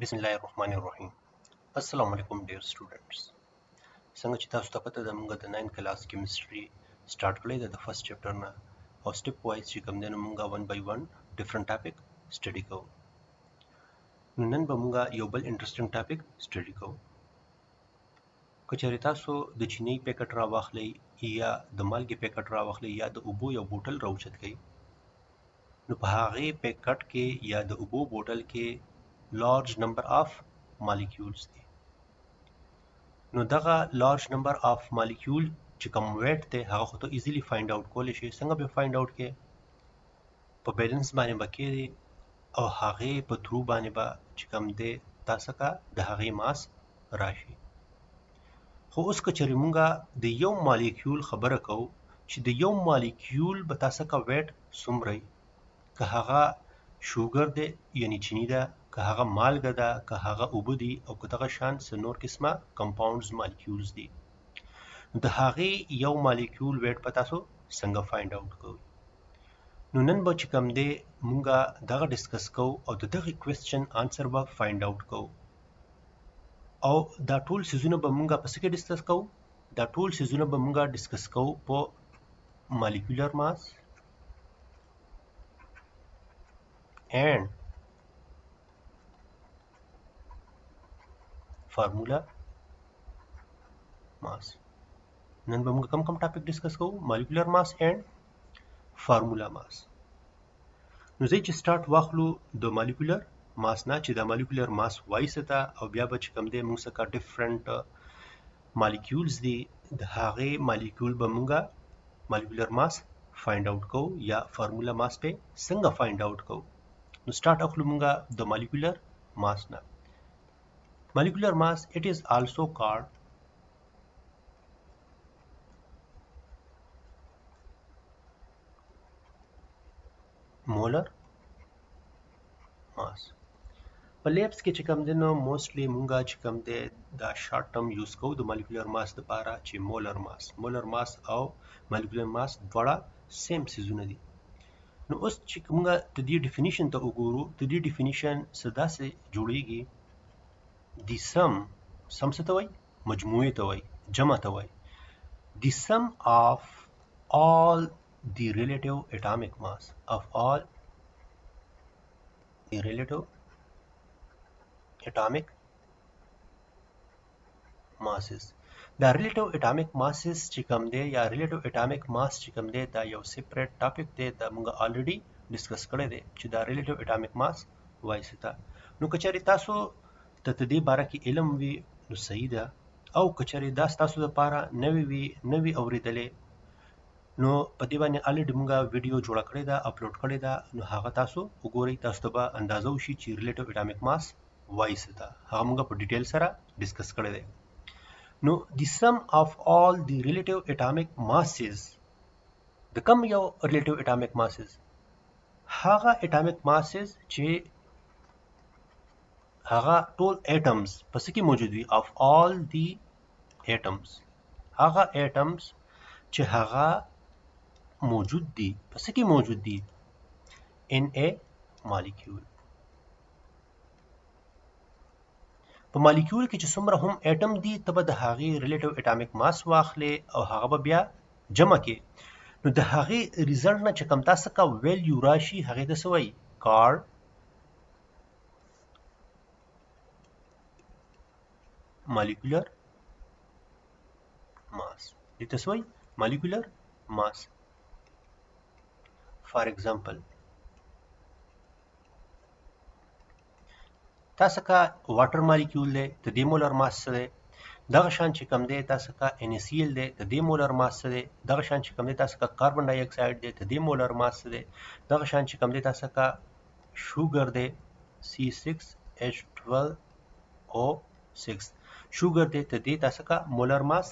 बिस्मिल्लाहिर्रहमानिर्रहीम। अस्सलाम वालेकुम डियर स्टूडेंट्स। څنګه چې تاسو ته پته ده موږ د 9 کلاس کیمستري سٹارټ کړی دی د فرست چپټر نه او سټپ وایز چې کوم دی نو موږ 1 by 1 ډیفرنٹ ټاپک سټډي کوو. نو نن به موږ یو بل انټرېسټینګ ټاپک سټډي کوو. که چېرې تاسو د چینی پیکټ راواخلئ یا د مالګې پیکټ راواخلئ یا د اوبو یو بوتل راوچت کړئ، نو په هغې پیکټ کې یا د اوبو بوتل کې لارج نمبر آف مالیکیولز دي. نو دغه لارج نمبر آف مالیکول چې کوم ویټ دی هغه خو ته ایزیلی فایند آوټ کولی شي. څنګه به فایند آوټ کې؟ په بیلنس باندې به کېږي او هغې په ترو باندې به چې کوم دی تاسو کا د هغې ماس راشي. خو اوس که چېرې مونږه د یو مالیکول خبره کوو چې د یو مالیکول به تاسو کا ویټ څومره وي، که هغه شوګر دی یعنی چینی ده، که هغه مالګه ده، که هغه اوبه دي او که دغه شان څه نور قسمه کمپاونډز مالیکولز دي، د هغې یو مالیکول ویټ به تاسو څنګه فایند آوټ کوئ. نو نن به چې کوم دی مونږه دغه ډسکس کوو او د دغې کوېسچن آنسر به فایند آوټ کوو. او دا ټول سیزونه به مونږه په څه کې ډسکس کوو؟ دا ټول سیزونه به مونږه ډسکس کوو په مالیکولر ماس and فارمولا ماس. نن به موږ کم ټاپک ډسکس کوو؟ مالیکولر ماس اینڈ فارمولا ماس. نو ځای چې سٹارټ واخلو د مالیکولر ماس نه چې دا مالیکولر ماس وایسه ده او بیا به چې کوم دی موږ څخه ډیفرنٹ مالیکولز دي د هغې مالیکول به موږ مالیکولر ماس فایند آوټ کوو یا فارمولا ماس په څنګه فایند آوټ کوو. نو سٹارټ اخلو موږ د مالیکولر ماس نه. Molecular mass, it is also called molar mass. په لیبس کې چې کوم دی نو موستلی مونږه چې کوم دی دا شارټ ټرم یوز کوو د مالیکولر ماس دپاره چې مولر ماس او مالیکولر ماس دواړه سیم څیزونه دي. نو اوس چې مونږه د دې ډیفینیشن ته وګورو، د دې ډیفینیشن څه داسې جوړیږي the sum څه ته وایي؟ مجموعې ته وایي، جمع ته وایي. the sum of all the relative atomic mass of all the relative atomic masses. دا relative atomic masses چې کوم دی یا relative atomic mass چې کوم دی دا یو سیپریټ ټاپک دی، دا موږ آلریډي ډسکس کړی دی چې دا relative atomic mass وایي ته. نو که چېرې تاسو ته د دې باره کې علم وي نو صحیح ده، او که چېرې دا ستاسو دپاره نوې وي نوې اورېدلې نو په دې باندې الریډي موږ ویډیو جوړه کړې ده، اپلوډ کړې ده، نو هغه تاسو وګورئ. تاسو ته به اندازه وشي چې ریلیټیو اټامیک ماس وایي څه ده. هغه موږ په ډیټیل سره ډسکس کړی دی. نو د سم آف آل د ریلیټیو اټامیک ماسز، د کوم یو ریلیټیو اټامیک ماسز؟ هغه اټامیک ماسز چې هغه ټول ایټمز په څه کې موجود وي؟ آف آل دی ایټمز، هغه ایټمز چې هغه موجود دي په څه کې موجود دي؟ ان ا مالیکول. په مالیکول کې چې څومره هم ایټم دي ته به د هغې ریلیټیو اټامیک ماس واخلې او هغه به بیا جمع کې. نو د هغې ریزلټ نه چې کوم تاسو کا ویلیو راشي هغې ته څه وایي؟ کار molecular mass. دې ته څه وایي؟ molecular mass. فار ایگزامپل تاسو کا واټر مالیکول دی، د دې مولر ماس څه دی؟ دغه شان چې کوم دی تاسو کا NaCl دی، د دې مولر ماس څه دی؟ دغه شان چې کوم دی تاسو کا کاربن ډای اکساید دی، د دې مولر ماس څه دی؟ دغه شان چې کوم دی تاسو کا شوګر دی C6H12O6 شوګر دی، ته دې تاسو کا مولر ماس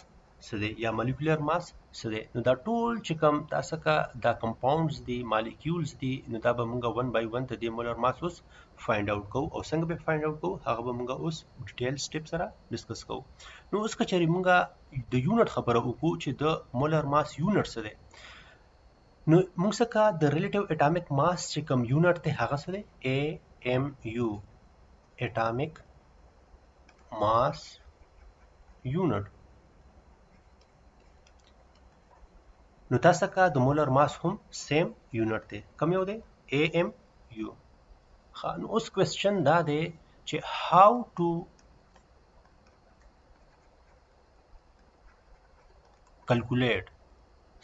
څه دی یا مالیکولر ماس څه دی؟ نو دا ټول چې کوم تاسو کا دا کمپاونډز دي، مالیکولز دي، نو دا به موږ 1 by 1 د دې مولر ماس اوس فایند آوټ کوو. او څنګه به فایند آوټ کوو هغه به موږ اوس ډیټیل سټپ سره ډسکس کوو. نو اوس که چېرې موږ د یونټ خبره وکړو چې د مولر ماس یونټ څه دی، نو موږ څخه د ریلیټیو اټامیک ماس چې کوم یونټ دی هغه څه دی؟ AMU. Atomic mass unit. نو تاسو کا د مولر ماس هم سیم یونټ دی. کوم یو دی؟ AMU. نو اوس کوېسچن دا دی چې هاو ټو کلکولیټ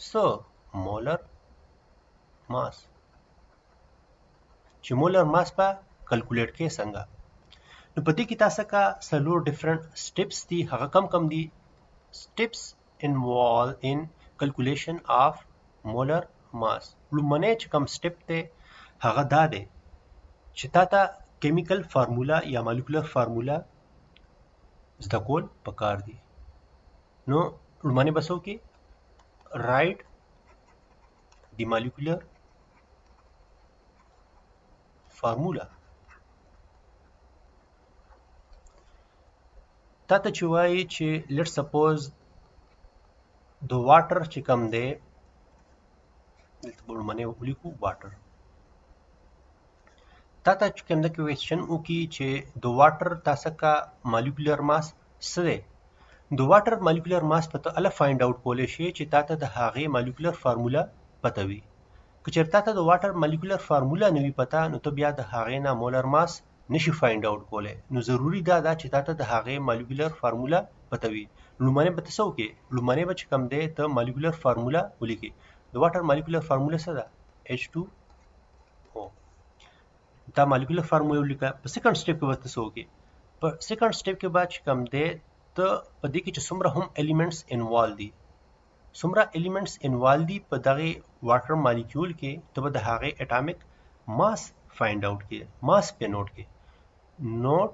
سو مولر ماس، چې مولر ماس په کلکولیټ کې څنګه. نو په دې کې تاسو کا څلور ډیفرنٹ سټیپس دي. هغه کم دي؟ سټیپس انوالو ان calculation of molar mass. لومړنی چې کوم سټیپ دی هغه دا دی چې تا ته کیمیکل فارمولا یا مالیکولر فارمولا زده کول پکار دي. نو لومړنی به څه وکړي؟ رایټ دی مالیکولر فارمولا. تا ته چې وایي چې لیټ سپوز د واټر چې کوم دی، دلته به لومړنی ولیکو واټر. تا ته چې کوم د کوېسچن وکړي چې د واټر تاسو کا مالیکولر ماس څه دی، د واټر مالیکولر ماس په ته اله فایند آوټ کولی شي چې تا ته د هغې مالیکولر فارمولا پته وي. که چېرې تا ته د واټر مالیکولر فارمولا نه وي پته، نو ته بیا د هغې نه مولر ماس نشي فایند آوټ کولی. نو ضروري دا ده چې تا ته د هغې مالیکولر فارمولا پته وي. لومړنی به ته څه وکړې؟ لومړنی به چې کوم دی ته مالیکولر فارمولا ولیکې. د واټر مالیکولر فارمولا څه ده؟ H2O. دا مالیکولر فارمولا ولیکه. په سیکنډ سټیپ کې به ته څه وکړې؟ په سیکنډ سټیپ کې به چې کوم دی ته په دې کې چې څومره هم ایلیمنټس انوالو دي، څومره ایلیمنټس انوالو دي په دغې واټر مالیکول کې، ته به د هغې اټامیک ماس فایند آوټ کړې. ماس پې نوټ کړې. نوٹ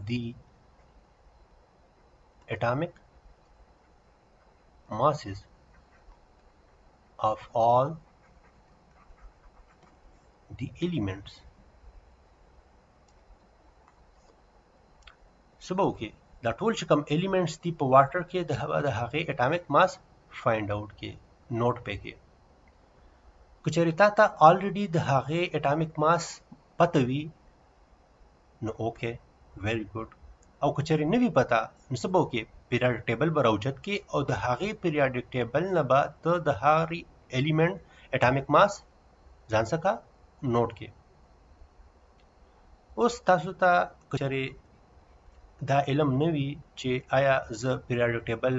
دی atomic masses of all the elements. سبو کې دا ټول چې کوم ایلیمنټس دي په واټر کې د هغې اټامیک ماس فایند آوټ کې، نوٹ پې کې. که چېرې تا ته آلریډي د هغې اټامیک ماس پته وي نو اوکې، ویری ګډ. او که چېرې نه وي پته نو څه به وکړې؟ پیریاډک ټیبل به راوچت کړې او د هغې پیریاډک ټیبل نه به ته د هر ایلیمنټ اټامیک ماس ځان څخه نوٹ کړې. اوس تاسو ته که چېرې دا علم نه وي چې آیا زه پیریاډک ټیبل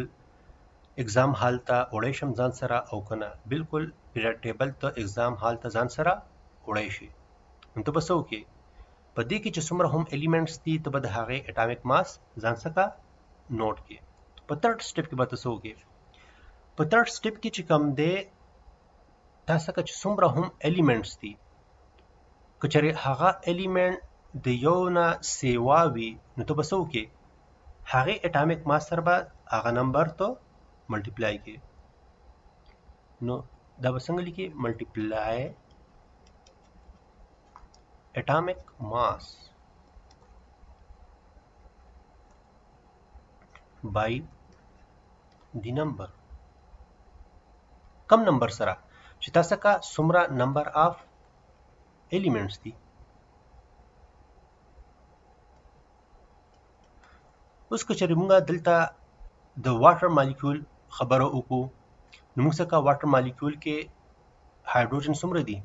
اگزام هال ته وړی شم ځان سره او که نه، بالکل پیریاډک ټیبل ته اگزام هال ته ځان سره وړی شي. نو ته به څه وکړې؟ په دې کې چې څومره هم ایلیمنټس دي ته به د هغې اټامیک ماس ځان څخه نوٹ کړې. په تھرډ سټیپ کې به ته څه وکړې؟ په تھرډ سټیپ کې چې کوم دی تا څخه چې څومره هم ایلیمنټس دي، که چېرې هغه ایلیمنټ د یو نه سیوا وي نو ته به څه وکړې؟ هغې اټامیک ماس سره به هغه نمبر ته ملټیپلای کړې. نو دا به څنګه لیکې؟ ملټیپلای atomic mass by the number. کم نمبر سره چې تاسو کا څومره نمبر آف ایلیمنټس دي. اوس که چېرې موږ دلته د واټر مالیکول خبره وکړو نو موږ څخه واټر مالیکول کې هایدروجن څومره دي؟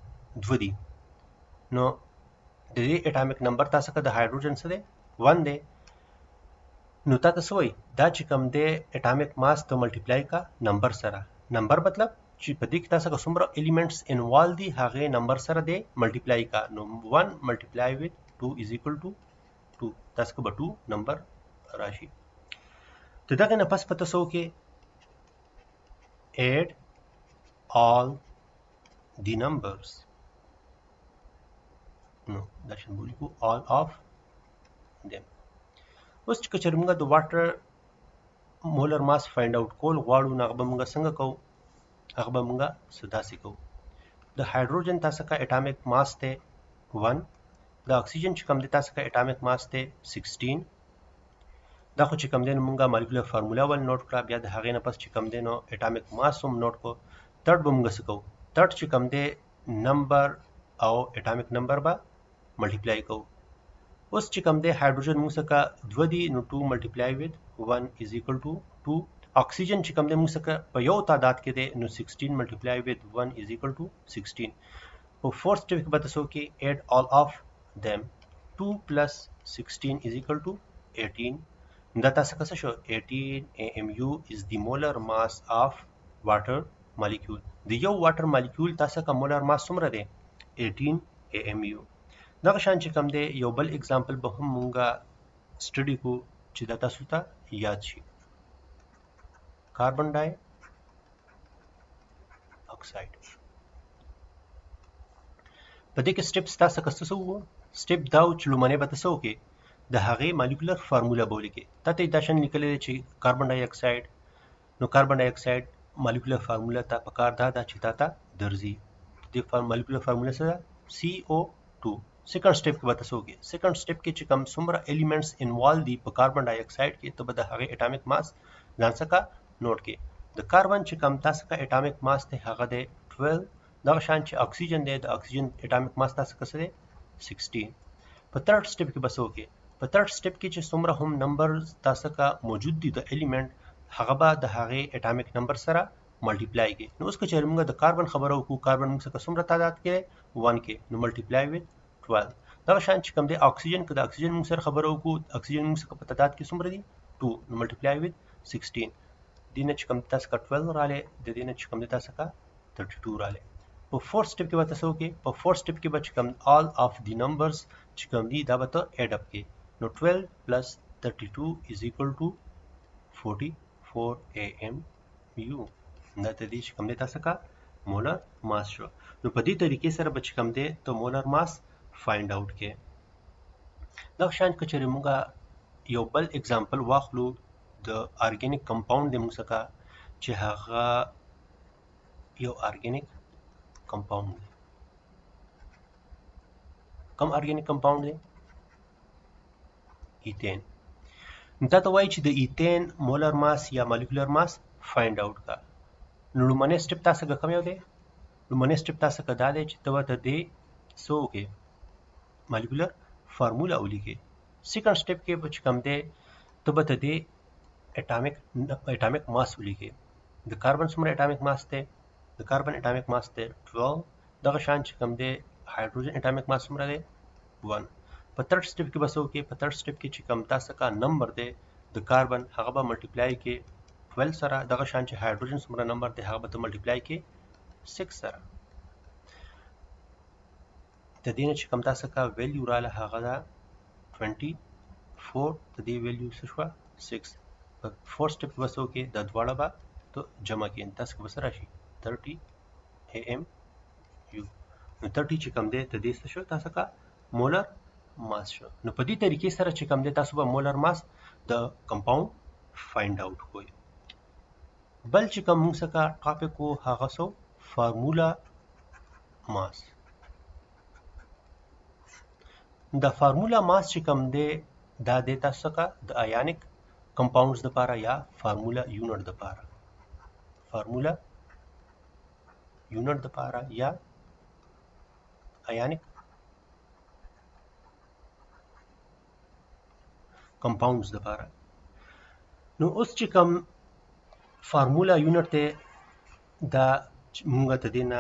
2 دي. نو د دې اټامیک نمبر تاسو کا د هایدروجن څه دی؟ 1 دی. نو تا ته څه وایي؟ دا چې کوم دی اټامیک ماس ته ملټیپلای کا نمبر سره. نمبر مطلب چې په دې کې تاسو کا څومره ایلیمنټس انوالو دي هغې نمبر سره دی ملټیپلای کا. نو 1 ملټیپلای وذ 2 از ایکول ټو 2. تاسو کا به 2 نمبر راشي. د دغې نه پس په ته څه وکړې؟ add all the numbers. نو دا شان ولیکو all of them. اوس چې چېرې موږ د واټر مولر ماس فایند آوټ کول غواړو نو هغه به موږ څنګه کوو؟ هغه به موږ داسې کوو. د هایدروجن تاسو کا اټامیک ماس دی 1، د اکسیجن چې کوم دی تاسو کا اټامیک ماس دی 16. دا خو چې کوم دی نو موږ مالیکولر فارمولا ول نوٹ کړه، بیا د هغې نه پس چې کوم دی نو اټامیک ماس هم نوٹ کړو. تھرډ به موږ څه کوو؟ تھرډ چې کوم دی نمبر او اټامیک نمبر به ملټیپلای کوو. اوس چې کوم دی هایدروجن موږ څخه 2 دي نو 2 ملټیپلای وذ 1 از ایکوال ټو 2. اکسیجن چې کوم دی موږ څخه په یو تعداد کې دی نو 16 ملټیپلای وذ 1 از ایکوال ټو 16. په فورث سټیپ کې به تاسو کې اډ all of them 2 plus 16 is equal to 18. دا تاسو څه شو 18 AMU is the molar mass of water molecule. د یو واټر مالیکول تاسو کا مولر ماس څومره دی 18 AMU. دا شان چې کوم دی یو بل اگزامپل به هم مونږه سټډي کو چې دا تاسو ته یاد شي. کاربن ډای اکساید په دې کې سټیپس تاسو کسته وو. سټیپ دا چې لومړی به تاسو کې د هغې مالیکولر فارمولا به ولیکئ. تاسو دا شان لیکلی دی چې کاربن ډای اکساید نو کاربن ډای اکساید مالیکولر فارمولا ته پکار دا چې تا ته درځي. د مالیکولر فارمولا سره CO2. سیکنډ سټیپ کې به تاسو کې سیکنډ سټیپ کې چې کوم څومره الیمنټس انوالو دي په کاربن ډای اکساید کې ته به د هغې اټامیک ماس ځان څخه نوٹ کې. د کاربن چې کوم تاسو کا اټامیک ماس ته هغه دی 12. دغه شان چې اکسیجن دی د اکسیجن اټامیک ماس تاسو څه دی 16. په تھرد سټیپ کې بسو کې په تھرد سټیپ کې چې څومره هم نمبر تاسو کا موجود دي د الیمنٹ هغه به د هغې اټامیک نمبر سره ملټیپلای کې. نو اوس که چېرې موږ د کاربن خبره وکړو کاربن موږ څخه څومره تعداد کې 1 کې نو ملټیپلای وذ 12. دغه شان چې کوم دی اکسیجن که د اکسیجن موږ سره خبره وکړو اکسیجن موږ څخه په تعداد کې څومره دي 2 نو ملټیپلای وذ 16. دینه چې کوم تاسو کا 12 رااله د دینه چې کوم دی تاسو کا 32 رااله. په فورث سټیپ کې به تاسو کې په فورث سټیپ کې به چې کوم all of the numbers چې کوم دي دا به ته اډ اپ کې نو 12 plus 32 is equal to 44 AMU. دا ته دې چې کوم دی تاسو کا مولر ماس شو. نو په دې طریقې سره به چې کوم دی ته مولر ماس فایند آوټ کې. دا شان که چېرې موږ یو بل اگزامپل واخلو د ارګینیک کمپاوند د موږ څخه چې هغه یو ارګینیک کمپاوند دی. کوم ارګینیک کمپاوند دی ایتین. دا ته وایي چې د ایتین مولر ماس یا مالیکولر ماس فایند آوټ کا. نو لومړنی سټیپ تاسو کا کوم یو دی لومړنی سټیپ تاسو کا دا دی چې ته ورته دې سو کې مالیکولر فارمولا ولیکئ. سیکنډ سټیپ کې به چې کوم دی ته به ته دې اټامیک ماس ولیکئ. د کاربن څومره اټامیک ماس دی د کاربن اټامیک ماس دی 12. دغه شان چې کوم دی هایدروجن اټامیک ماس څومره دی 1. په تھرډ سټیپ کې به څه وکړئ په تھرډ سټیپ کې چې کوم تاسو کا نمبر دی د کاربن هغه به ملټیپلای کې 12 سره. دغه شان چې هایدروجن څومره نمبر دی هغه به ته ملټیپلای کې 6 سره. د دې نه چې کوم تاسو کا ویلیو رااله هغه دا 24 د دې ویلیو څه شوه 6. په فورث سټیپ کې به څه وکړئ دا دواړه به ته جمع کړئ تاسو به څه راشي 30 AMU. نو 30 چې کوم دی د دې څه شو تاسو کا مولر ماس شو. نو په دې طریقې سره چې کوم دی تاسو به مولر ماس د کمپاوند فایند آوټ کوئ. بل چې کوم موږ څخه ټاپک وو هغه سو فارمولا ماس. د فارمولا ماس چې کوم دی دا د تاسو څخه د آیانیک کمپاوندز لپاره یا فارمولا یونټ لپاره فارمولا یونټ لپاره یا آیانیک کمپاوندز لپاره. نو اوس چې کوم فارمولا یونټ ته دا موږ ته دینه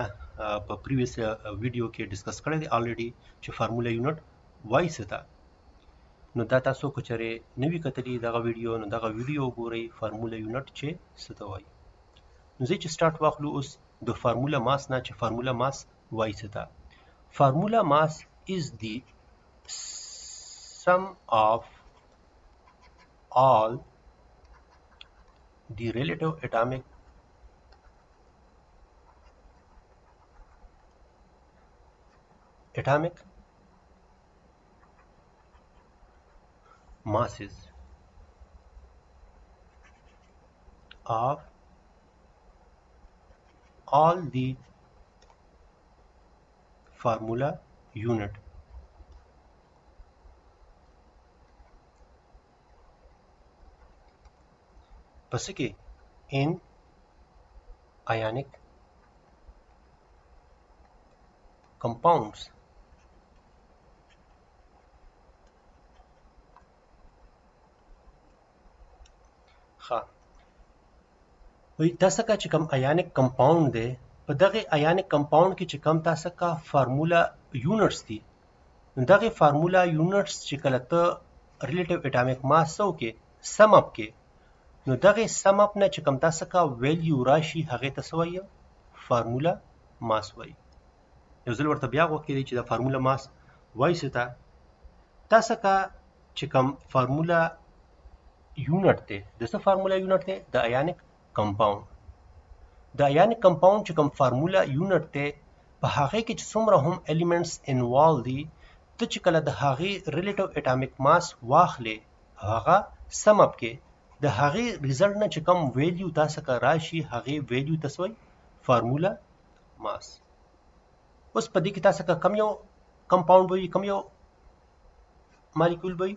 په پریویس ویډیو کې ډیسکس کړی دی الریډي چې فارمولا یونټ وای څه ده. نو دا تاسو کو چېرې نوی کتلی دغه ویډیو نو دغه ویډیو وګورئ فارمولا یونټ چې څه ته وایي. نو زه چې سٹارټ واخلو اوس د فارمولا ماس نه چې فارمولا ماس وای څه ده. فارمولا ماس is the sum of all the relative atomic masses of all the formula unit. बस के in ionic compounds ها وی تاسو کا چې کوم ایانیک کمپاوند دی په دغه ایانیک کمپاوند کې چې کوم تاسو کا فارمولا یونټس دي دغه فارمولا یونټس چې کله ته ریلیټیو اټامیک ماس سو کې سم اپ کې نو دغه سم اپ نه چې کوم تاسو کا ویلیو راشي هغه تاسو وایي فارمولا ماس وایي یو ځل ورته بیا وکړئ چې دا فارمولا ماس وایي ستا تاسو کا چې کوم فارمولا یونټ دی د څه فارمولا یونټ دی د ایانیک کمپاوند د ایانیک کمپاوند چې کوم فارمولا یونټ دی په هغه کې چې څومره هم الیمنټس انوالو دي ته چې کله د هغې ریلیټیو اټامیک ماس واخلې هغه سم اپ کې د هغې ریزلټ نه چې کوم ویلیو تاسو کا راشي هغې ویلیو تاسو وایي فارمولا ماس اوس په دې کې تاسو کا کم یو کمپاوند وایي کم یو مالیکول وایي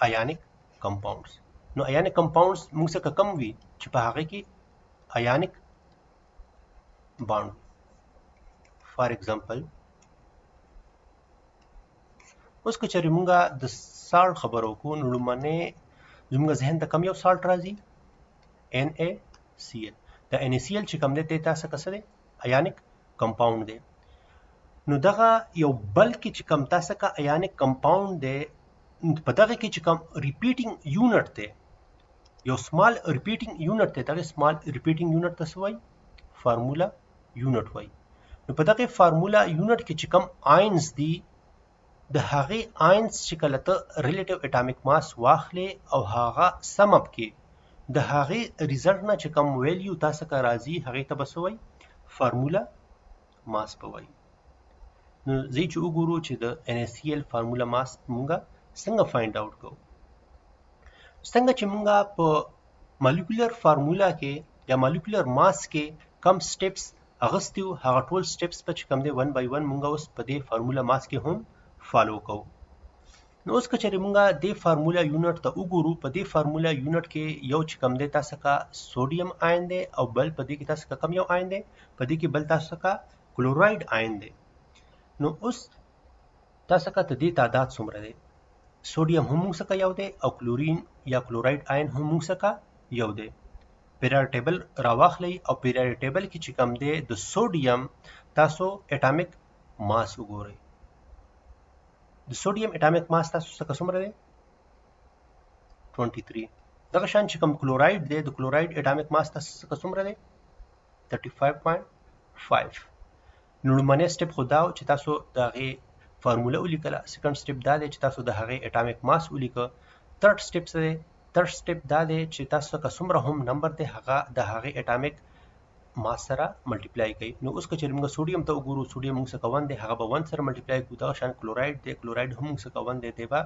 ایانیک کمپاوندز نو ایانیک کمپاوندز موږ څخه کم وي چې په هغه کې ایانیک بانډ فار ایگزامپل اوس که چېرې موږ د سالټ خبرو کوو نو لومړنی زموږ ذهن ته کم یو سالټ راځي NaCl د NaCl چې کوم دی تاسو کا څه دی ایانیک کمپاوند دی نو دغه یو بل کې چې کوم تاسو کا ایانیک کمپاوند دی په دغه کې چې کوم ریپیټینګ یونټ دی یو سمال ریپیټینګ یونټ دی دغه سمال ریپیټینګ یونټ تاسو وایي فارمولا یونټ وایي نو په دغه فارمولا یونټ کې چې کوم آینز دي د هغې آینز چې کله ته ریلیټیو اټامیک ماس واخلې او هغه سم اپ کې د هغې ریزلټ نه چې کوم ویلیو تاسو کا راځي هغې ته به څه وایي فارمولا ماس به وایي نو ځئ چې وګورو چې د NaCl فارمولا ماس مونږه څنګه فایند آوټ کوو څنګه چې مونږه په مالیکولر فارمولا کې یا مالیکولر ماس کې کم سټیپس اغستی وو هغه ټول سټیپس په چې کوم دی 1 بای 1 مونږه اوس په دې فارمولا ماس کې هم فالو کوو نو اوس که چېرې مونږه دې فارمولا یونټ ته وګورو په دې فارمولا یونټ کې یو چې کوم دی تاسو کا سوډیم آین دی او بل په دې کې تاسو کا کم یو آین دی په دې کې بل تاسو کا کلورایډ آین دی نو اوس تاسو کا ته دې تعداد څومره دی سوډیم هم موږ څخه یو دی او کلورین یا کلورایډ آین هم موږ څخه یو دی پیریاډ ټیبل راواخلئ او پیریاډ ټیبل کې چې کوم دی د سوډیم تاسو اټامیک ماس وګورئ د سوډیم اټامیک ماس تاسو څخه څومره دی 23 دغه شان چې کوم کلورایډ دی د کلورایډ اټامیک ماس تاسو څخه څومره دی 35.5 نو لومړنی سټیپ خو دا چې تاسو د هغې فارمولا ولیکله سیکنډ سټیپ دا دی چې تاسو د هغې اټامیک ماس ولیکه تھرډ سټیپ څه دی تھرډ سټیپ دا دی چې تاسو څخه څومره هم نمبر دی هغه د هغې اټامیک ماس سره ملټیپلای کوي نو اوس که چېرې موږ سوډیم ته وګورو سوډیم موږ څخه 1 دی هغه به 1 سره ملټیپلای کړو دغه شان کلورایډ دی کلورایډ هم موږ څخه 1 دی دی به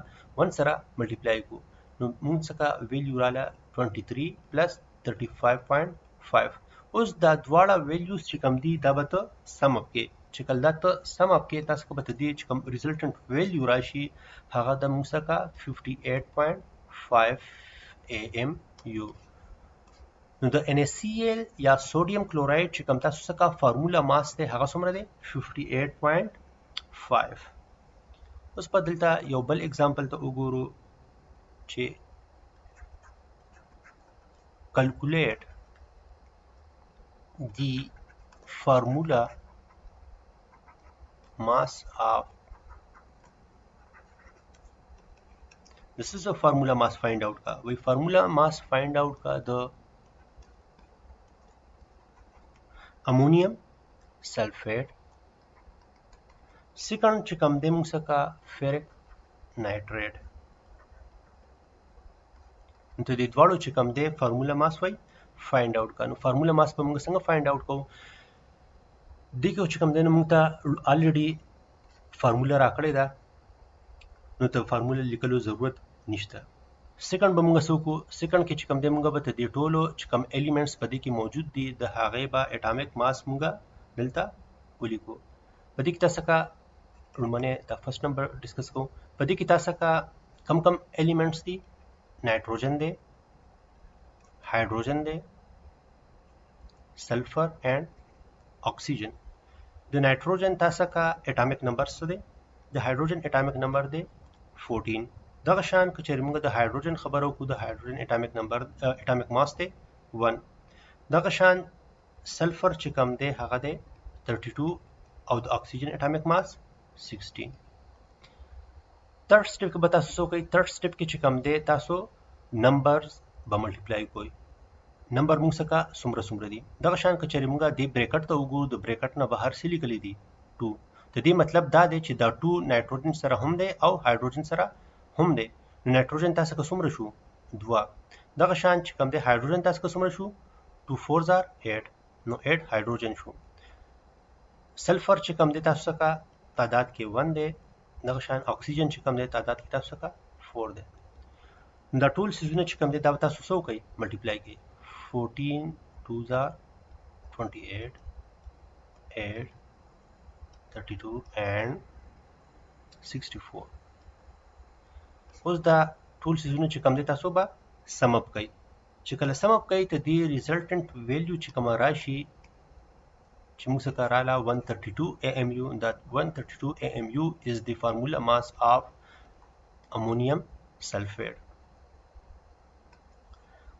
1 سره ملټیپلای کړو نو موږ څخه ویلیو راله 23 پلس 35.5 اوس دا دواړه ویلیوز چې کوم دي دا به ته سم اپ کې چې کله دا ته سم اپ کې تاسو به ته دې چې کوم ریزلټنټ ویلیو راشي هغه د موږ څخه 58.5 AMU نو د NaCl یا سوډیم کلورایډ چې کوم تاسو څخه فارمولا ماس دی هغه څومره دی 58.5 اوس په دلته یو بل اگزامپل ته وګورو چې calculate the formula mass of this is a formula mass find out का वही formula mass find out का the ammonium sulfate second چې کوم دی موږ څخه ferric nitrate ته دې دواړو چې کوم دی فارمولا ماس وای فایند آوټ کا نو فارمولا ماس په موږ څنګه فایند آوټ کوو دې کې چې کوم دی نو موږ ته الریډي فارمولا راکړې ده نو ته فارمولا لیکلو ضرورت نشته سیکنډ به موږ څه وکړو سیکنډ کې چې کوم دی موږ به ته دې ټولو چې کوم ایلیمنټس په دې کې موجود دي د هغې به اټامیک ماس موږ دلته ولیکو په دې کې تاسو کا لومړنی د فرست نمبر ډسکس کوو په دې کې تاسو کا کم کم ایلیمنټس دي nitrogen दे hydrogen दे sulphur and oxygen द nitrogen तासा का atomic number से दे द हाइड्रोजन एटॉमिक नंबर दे 14 دغه شان که چېرې موږ د هایدروجن خبره وکړو د هایدروجن اټامیک ماس دی 1. دغه شان سلفر چې کوم دی هغه دی 32 او د اکسیجن اټامیک ماس 16. تھرڈ سټیپ کې به تاسو څه کوئ؟ تھرڈ سټیپ کې چې کوم دی تاسو نمبرز به ملټیپلای کوئ. نمبر موږ څخه څومره دي. دغه شان که چېرې موږ دې بریکټ ته وګورو د بریکټ نه بهر څه لیکلي دي 2. د دې مطلب دا دی چې دا 2 نایتروجن سره هم دی او هایدروجن سره هم دی. نو نایتروجن تاسو که څومره شو 2. دغه شان چې کوم دی هایدروجن تاسو که څومره شو 2 4 8. نو 8 هایدروجن شو. سلفر چې کوم دی تاسو څخه تعداد کې 1 دی. دغه شان اکسیجن چې کوم دی تعداد کې تاسو څخه 4 دی. دا ټول سیزونه چې کوم دی دا تاسو څه کوئ؟ ملټیپلای کوئ. 14 2 28 8 32 and 64. اوس دا ټول سیزونه چې کوم دی تاسو به سم اپ کوئ. چې کله سم اپ کوئ ته دې ریزلټنټ ویلیو چې کومه راشي چې موږ څخه رااله 132 AMU. that 132 AMU is the formula mass of ammonium sulfate.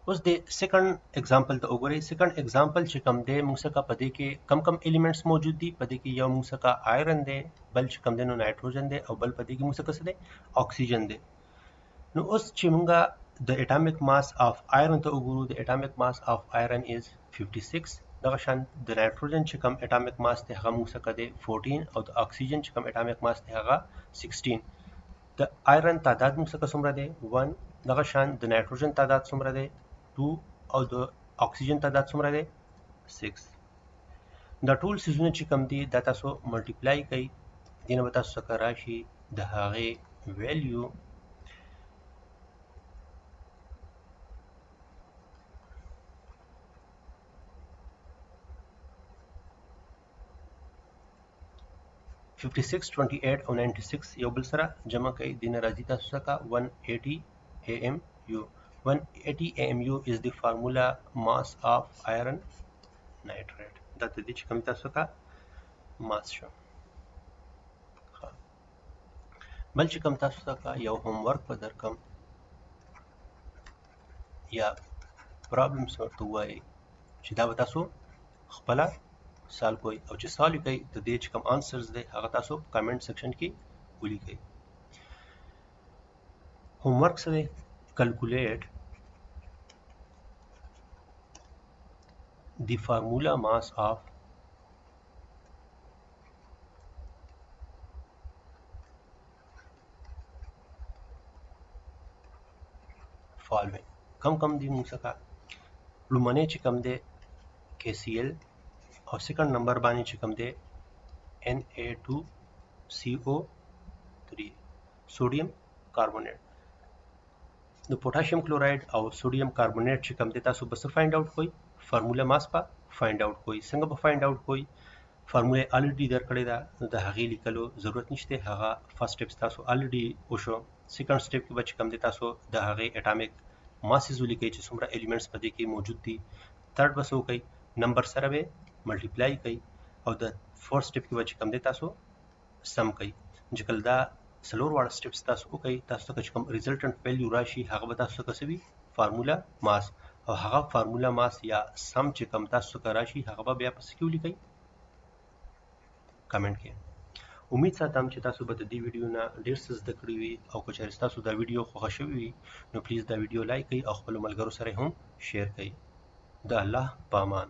اوس د سیکنډ اگزامپل ته وګورئ. سیکنډ اگزامپل چې کوم دی موږ څخه په دې کې کم الیمنټس موجود دي. په دې کې یو موږ څخه آیرن دی، بل چې کوم دی نو نایتروجن دی او بل په دې کې موږ څخه څه دی؟ اکسیجن دی. نو اوس چې موږ د اټامیک ماس اف آیرن ته وګورو د اټامیک ماس اف آیرن از 56. دغه شان د نایتروجن چې کوم اټامیک ماس دی هغه موږ څخه دی 14 او د اکسیجن چې کوم اټامیک ماس دی هغه 16. د آیرن تعداد موږ څخه څومره دی 1. دغه شان د نایتروجن تعداد څومره دی 2 او د اکسیجن تعداد څومره دی 6. دا ټول سیزونه چې کوم دي دا تاسو ملټیپلای کوئ. دینه به تاسو څخه راشي د هغې ویلیو $56, $28 او 96 یو بل سره جمع کوي. دینه راځي تاسو څخه 180 AMU. 180 AMU is the formula mass of iron nitrate. دا د دې چې کوم تاسو څخه ماس شو. بل چې کوم تاسو څخه یو هوم ورک په درکم یا پرابلمز ورته وایي چې دا به تاسو خپل سال کوئ او چې سال کوي د دې چې کوم آنسرز دی هغه تاسو کمنټ سیکشن کې ولیکئ. هوم ورک څه دی؟ calculate the formula mass of following. کم دی موږ څخه لومړنی چې کوم دی KCl او سیکنډ نمبر باندې چې کوم دی Na2CO3 sodium carbonate. د پوټاشیم کلوراید او سوډیم کاربونیټ چې کوم دی تاسو بس فایند اوټ کوئ. فارموله ماس په فایند اوټ کوئ. څنګه به فایند اوټ کوئ؟ فارموله الریډي درکړې ده، د هغې لیکلو ضرورت نشته. هغه فرست سټیپ تاسو الریډي وشو. سیکنډ سټیپ کې به چې کوم دی تاسو د هغې اټامیک ماسز ولیکئ چې څومره الیمنټس په دې کې موجود دي. تھرډ به څه وکئ؟ نمبر سره به ملټیپلای کوئ او د فورث سټیپ کې به چې کوم دی تاسو سم کوئ. چې کله دا څلور واړه سټیپس تاسو وکئ تاسو ته چې کوم ریزلټنټ ویلیو راشي هغه به تاسو ته څه وي؟ فارموله ماس. او هغه فارموله ماس یا سم چې کوم تاسو ته راشي هغه به بیا پسې کې ولیکئ کمنټ کې. امید ساتم چې تاسو به د دې ویډیو نه ډېر څه زده کړي وي او که چېرې ستاسو دا ویډیو خوښه شوې وي نو پلیز دا ویډیو لایک کړئ او خپلو ملګرو سره هم شیر کړئ. د الله په امان.